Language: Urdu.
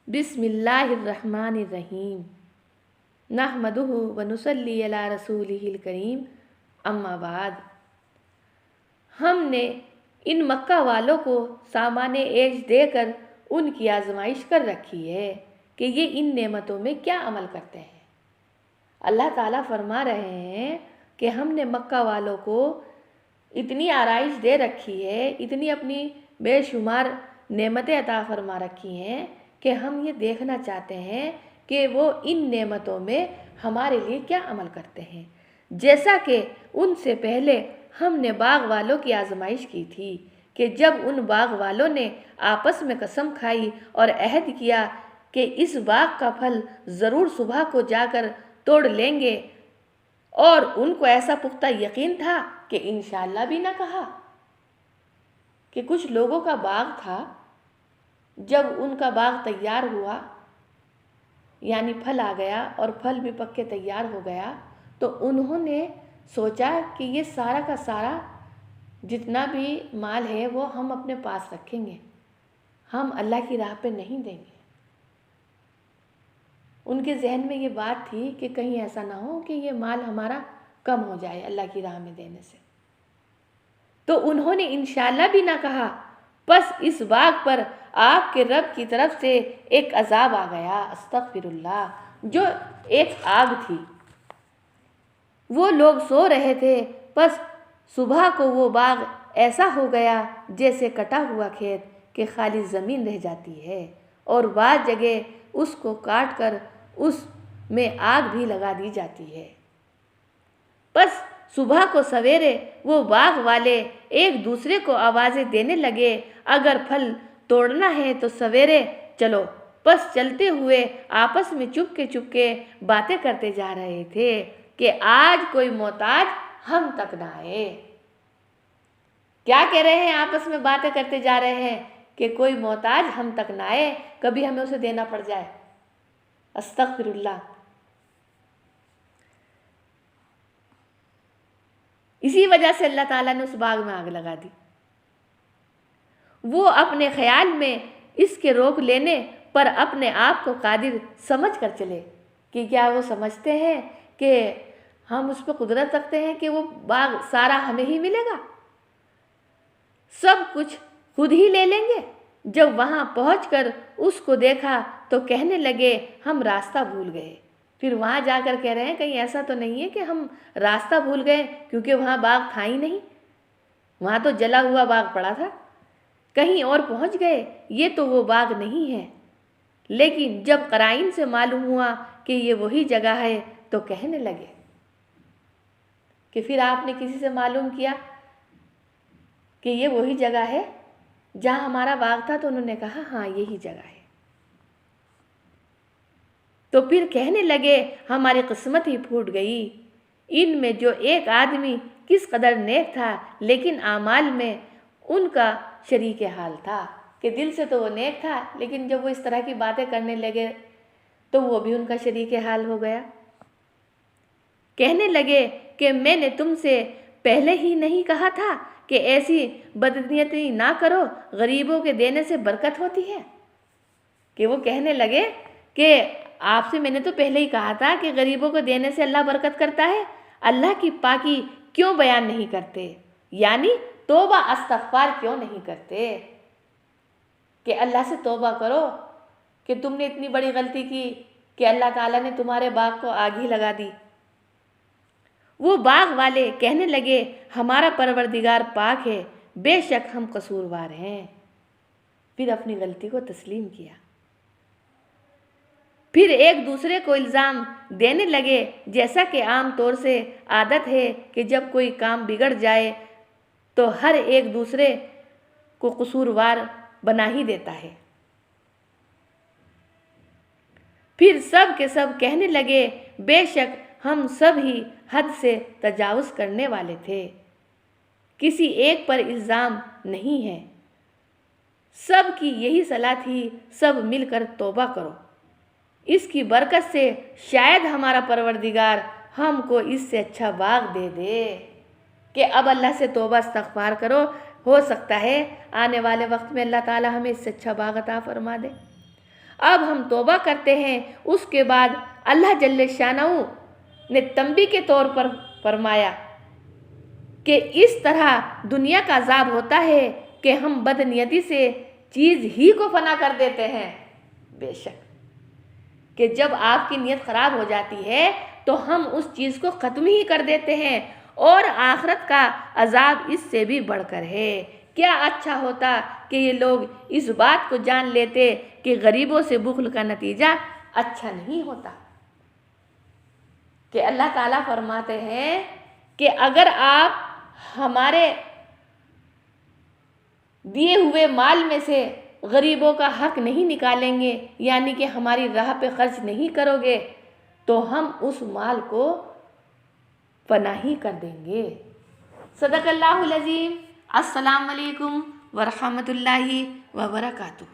بسم اللہ الرحمن الرحیم نحمدہ ونصلی علی رسولہ الکریم اما بعد۔ ہم نے ان مکہ والوں کو سامان عیش دے کر ان کی آزمائش کر رکھی ہے کہ یہ ان نعمتوں میں کیا عمل کرتے ہیں۔ اللہ تعالیٰ فرما رہے ہیں کہ ہم نے مکہ والوں کو اتنی آرائش دے رکھی ہے، اتنی اپنی بے شمار نعمتیں عطا فرما رکھی ہیں کہ ہم یہ دیکھنا چاہتے ہیں کہ وہ ان نعمتوں میں ہمارے لیے کیا عمل کرتے ہیں۔ جیسا کہ ان سے پہلے ہم نے باغ والوں کی آزمائش کی تھی کہ جب ان باغ والوں نے آپس میں قسم کھائی اور عہد کیا کہ اس باغ کا پھل ضرور صبح کو جا کر توڑ لیں گے، اور ان کو ایسا پختہ یقین تھا کہ انشاءاللہ بھی نہ کہا۔ کہ کچھ لوگوں کا باغ تھا، جب ان کا باغ تیار ہوا یعنی پھل آ گیا اور پھل بھی پک کے تیار ہو گیا، تو انہوں نے سوچا کہ یہ سارا کا سارا جتنا بھی مال ہے وہ ہم اپنے پاس رکھیں گے، ہم اللہ کی راہ پہ نہیں دیں گے۔ ان کے ذہن میں یہ بات تھی کہ کہیں ایسا نہ ہو کہ یہ مال ہمارا کم ہو جائے اللہ کی راہ میں دینے سے۔ تو انہوں نے انشاءاللہ بھی نہ کہا، بس اس باغ پر آپ کے رب کی طرف سے ایک عذاب آ گیا، استغفر اللہ، جو ایک آگ تھی۔ وہ لوگ سو رہے تھے، بس صبح کو وہ باغ ایسا ہو گیا جیسے کٹا ہوا کھیت کہ خالی زمین رہ جاتی ہے، اور بعض جگہ اس کو کاٹ کر اس میں آگ بھی لگا دی جاتی ہے۔ بس صبح کو سویرے وہ باغ والے ایک دوسرے کو آوازیں دینے لگے، اگر پھل توڑنا ہے تو سویرے چلو۔ بس چلتے ہوئے آپس میں چپ کے باتیں کرتے جا رہے تھے کہ آج کوئی محتاج ہم تک نہ آئے۔ کیا کہہ رہے ہیں؟ آپس میں باتیں کرتے جا رہے ہیں کہ کوئی محتاج ہم تک نہ آئے، کبھی ہمیں اسے دینا پڑ جائے۔ استغفر اللہ۔ اسی وجہ سے اللہ تعالیٰ نے اس باغ میں آگ لگا دی۔ وہ اپنے خیال میں اس کے روک لینے پر اپنے آپ کو قادر سمجھ کر چلے کہ کیا وہ سمجھتے ہیں کہ ہم اس پہ قدرت رکھتے ہیں کہ وہ باغ سارا ہمیں ہی ملے گا، سب کچھ خود ہی لے لیں گے۔ جب وہاں پہنچ کر اس کو دیکھا تو کہنے لگے ہم راستہ بھول گئے۔ پھر وہاں جا کر کہہ رہے ہیں کہیں ایسا تو نہیں ہے کہ ہم راستہ بھول گئے، کیونکہ وہاں باغ تھا ہی نہیں، وہاں تو جلا ہوا باغ پڑا تھا، کہیں اور پہنچ گئے، یہ تو وہ باغ نہیں ہے۔ لیکن جب قرائن سے معلوم ہوا کہ یہ وہی جگہ ہے تو کہنے لگے کہ پھر آپ نے کسی سے معلوم کیا کہ یہ وہی جگہ ہے جہاں ہمارا باغ تھا؟ تو انہوں نے کہا ہاں یہی جگہ ہے۔ تو پھر کہنے لگے ہماری قسمت ہی پھوٹ گئی، ان میں جو ایک آدمی کس قدر نیک تھا لیکن اعمال میں ان کا شریک حال تھا، کہ دل سے تو وہ نیک تھا لیکن جب وہ اس طرح کی باتیں کرنے لگے تو وہ بھی ان کا شریک حال ہو گیا۔ کہنے لگے کہ میں نے تم سے پہلے ہی نہیں کہا تھا کہ ایسی بدنیتی نہ کرو، غریبوں کے دینے سے برکت ہوتی ہے۔ کہ وہ کہنے لگے کہ آپ سے میں نے تو پہلے ہی کہا تھا کہ غریبوں کو دینے سے اللہ برکت کرتا ہے، اللہ کی پاکی کیوں بیان نہیں کرتے، یعنی توبہ استغفار کیوں نہیں کرتے کہ اللہ سے توبہ کرو کہ تم نے اتنی بڑی غلطی کی کہ اللہ تعالیٰ نے تمہارے باغ کو آگ ہی لگا دی۔ وہ باغ والے کہنے لگے ہمارا پروردگار پاک ہے، بے شک ہم قصوروار ہیں۔ پھر اپنی غلطی کو تسلیم کیا۔ پھر ایک دوسرے کو الزام دینے لگے، جیسا کہ عام طور سے عادت ہے کہ جب کوئی کام بگڑ جائے تو ہر ایک دوسرے کو قصوروار بنا ہی دیتا ہے۔ پھر سب کے سب کہنے لگے بے شک ہم سب ہی حد سے تجاوز کرنے والے تھے، کسی ایک پر الزام نہیں ہے، سب کی یہی صلاح تھی، سب مل کر توبہ کرو، اس کی برکت سے شاید ہمارا پروردگار ہم کو اس سے اچھا باغ دے دے۔ کہ اب اللہ سے توبہ استغفار کرو، ہو سکتا ہے آنے والے وقت میں اللہ تعالی ہمیں اس سے اچھا باغ عطا فرما دے۔ اب ہم توبہ کرتے ہیں۔ اس کے بعد اللہ جل شانہ نے تنبیہ کے طور پر فرمایا کہ اس طرح دنیا کا عذاب ہوتا ہے کہ ہم بدنیتی سے چیز ہی کو فنا کر دیتے ہیں۔ بے شک کہ جب آپ کی نیت خراب ہو جاتی ہے تو ہم اس چیز کو ختم ہی کر دیتے ہیں، اور آخرت کا عذاب اس سے بھی بڑھ کر ہے۔ کیا اچھا ہوتا کہ یہ لوگ اس بات کو جان لیتے کہ غریبوں سے بخل کا نتیجہ اچھا نہیں ہوتا۔ کہ اللہ تعالیٰ فرماتے ہیں کہ اگر آپ ہمارے دیے ہوئے مال میں سے غریبوں کا حق نہیں نکالیں گے، یعنی کہ ہماری راہ پہ خرچ نہیں کرو گے، تو ہم اس مال کو فنا ہی کر دیں گے۔ صدق اللہ العظیم۔ السلام علیکم ورحمۃ اللہ وبرکاتہ۔